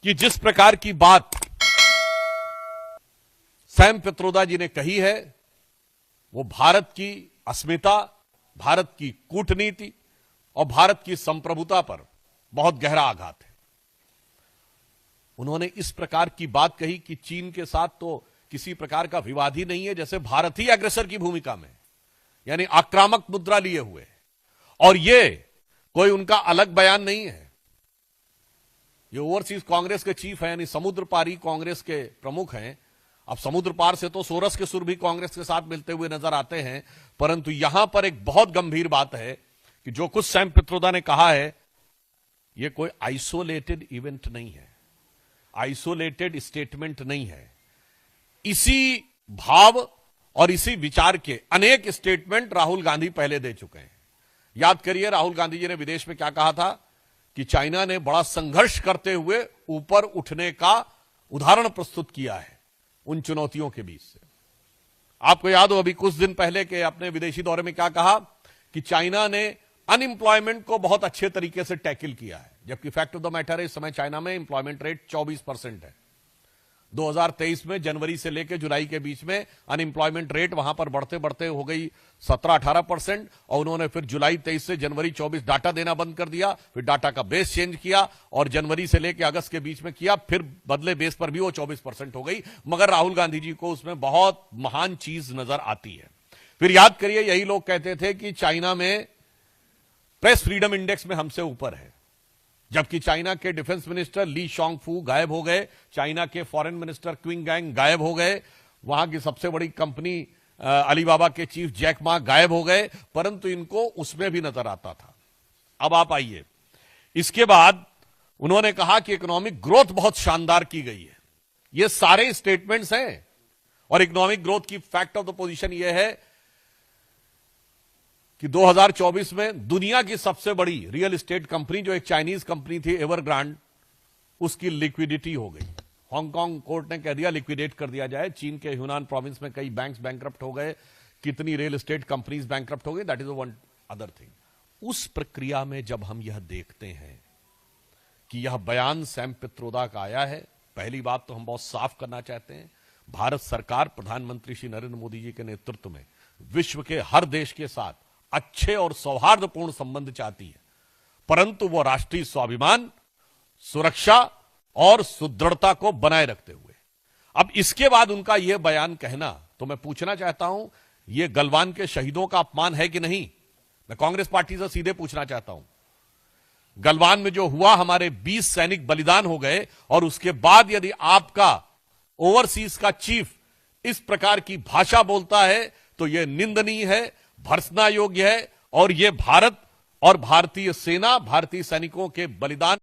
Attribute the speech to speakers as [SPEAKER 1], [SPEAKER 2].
[SPEAKER 1] कि जिस प्रकार की बात सैम पित्रोदा जी ने कही है वो भारत की अस्मिता, भारत की कूटनीति और भारत की संप्रभुता पर बहुत गहरा आघात है। उन्होंने इस प्रकार की बात कही कि चीन के साथ तो किसी प्रकार का विवाद ही नहीं है, जैसे भारत ही अग्रेसर की भूमिका में, यानी आक्रामक मुद्रा लिए हुए, और ये कोई उनका अलग बयान नहीं है। ये ओवरसीज कांग्रेस के चीफ हैं, यानी समुद्र पारी कांग्रेस के प्रमुख हैं। अब समुद्र पार से तो सोरस के सुर भी कांग्रेस के साथ मिलते हुए नजर आते हैं, परंतु यहां पर एक बहुत गंभीर बात है कि जो कुछ सैम पित्रोदा ने कहा है यह कोई आइसोलेटेड इवेंट नहीं है, आइसोलेटेड स्टेटमेंट नहीं है। इसी भाव और इसी विचार के अनेक स्टेटमेंट राहुल गांधी पहले दे चुके हैं। याद करिए राहुल गांधी जी ने विदेश में क्या कहा था कि चाइना ने बड़ा संघर्ष करते हुए ऊपर उठने का उदाहरण प्रस्तुत किया है उन चुनौतियों के बीच से। आपको याद हो अभी कुछ दिन पहले के अपने विदेशी दौरे में क्या कहा कि चाइना ने अनएम्प्लॉयमेंट को बहुत अच्छे तरीके से टैकल किया है, जबकि फैक्ट ऑफ द मैटर है इस समय चाइना में एम्प्लॉयमेंट रेट 24% है। 2023 में जनवरी से लेकर जुलाई के बीच में अनएम्प्लॉयमेंट रेट वहां पर बढ़ते बढ़ते हो गई 17-18%, और उन्होंने फिर जुलाई 23 से जनवरी 24 डाटा देना बंद कर दिया, फिर डाटा का बेस चेंज किया और जनवरी से लेकर अगस्त के बीच में किया, फिर बदले बेस पर भी वो 24% हो गई। मगर राहुल गांधी जी को उसमें बहुत महान चीज नजर आती है। फिर याद करिए यही लोग कहते थे कि चाइना में प्रेस फ्रीडम इंडेक्स में हमसे ऊपर है, जबकि चाइना के डिफेंस मिनिस्टर ली शॉन्गफू गायब हो गए, चाइना के फॉरेन मिनिस्टर क्विंग गैंग गायब हो गए, वहां की सबसे बड़ी कंपनी अलीबाबा के चीफ जैक मा गायब हो गए, परंतु इनको उसमें भी नजर आता था। अब आप आइए, इसके बाद उन्होंने कहा कि इकोनॉमिक ग्रोथ बहुत शानदार की गई है। ये सारे स्टेटमेंट्स हैं, और इकोनॉमिक ग्रोथ की फैक्ट ऑफ द पोजीशन यह है कि 2024 में दुनिया की सबसे बड़ी रियल एस्टेट कंपनी जो एक चाइनीज कंपनी थी एवरग्रांड, उसकी लिक्विडिटी हो गई। हांगकांग कोर्ट ने कह दिया लिक्विडेट कर दिया जाए। चीन के ह्यूनान प्रोविंस में कई बैंक्स बैंकरप्ट हो गए, कितनी रियल एस्टेट कंपनीज बैंकरप्ट हो गई, that is one other thing. उस प्रक्रिया में जब हम यह देखते हैं कि यह बयान सैम पित्रोदा का आया है, पहली बात तो हम बहुत साफ करना चाहते हैं, भारत सरकार प्रधानमंत्री श्री नरेंद्र मोदी जी के नेतृत्व में विश्व के हर देश के साथ अच्छे और सौहार्दपूर्ण संबंध चाहती है, परंतु वो राष्ट्रीय स्वाभिमान, सुरक्षा और सुदृढ़ता को बनाए रखते हुए। अब इसके बाद उनका यह बयान कहना, तो मैं पूछना चाहता हूं यह गलवान के शहीदों का अपमान है कि नहीं? मैं कांग्रेस पार्टी से सीधे पूछना चाहता हूं। गलवान में जो हुआ, हमारे 20 सैनिक बलिदान हो गए, और उसके बाद यदि आपका ओवरसीज का चीफ इस प्रकार की भाषा बोलता है तो यह निंदनीय है, भर्त्सना योग्य है, और यह भारत और भारतीय सेना, भारतीय सैनिकों के बलिदान